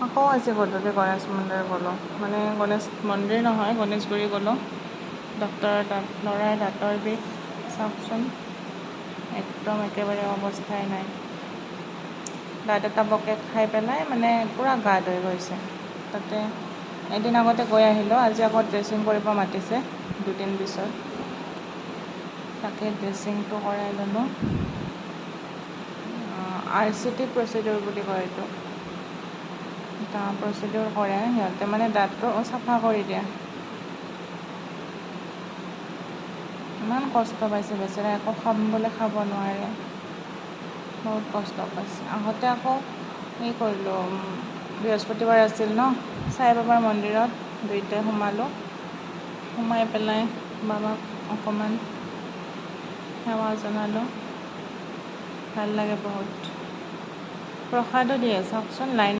আকৌ আজি গধূলি গণেশ মন্দিৰ গ'লোঁ, মানে গণেশ মন্দিৰ নহয়, গণেশগুৰি গ'লোঁ ডক্টৰৰ তাত। ল'ৰাৰ দাঁতৰ বিষ চাওকচোন, একদম একেবাৰে অৱস্থাই নাই। দাঁত এটা বকে খাই পেলাই মানে পূৰা গাত হৈ গৈছে। তাতে এদিন আগতে গৈ আহিলোঁ, আজি আকৌ ড্ৰেছিং কৰিব মাতিছে 2 দিন পিছত। তাকে ড্ৰেছিংটো কৰাই ল'লোঁ। RCT প্ৰচিডিউৰ বুলি কয় এইটো। এটা প্ৰচিডিউৰ কৰে সিহঁতে, মানে দাঁতটো চাফা কৰি দিয়ে। ইমান কষ্ট পাইছে বেচেৰা, একো খাম বুলি খাব নোৱাৰে, বহুত কষ্ট পাইছে। আহোঁতে আকৌ এই কৰিলোঁ, বৃহস্পতিবাৰ আছিল ন, সাই বাবাৰ মন্দিৰত দুইটাই সোমালোঁ। সোমাই পেলাই বাবাক অকণমান সেৱা জনালোঁ, ভাল লাগে বহুত। প্ৰসাদো দিয়ে চাওকচোন, লাইন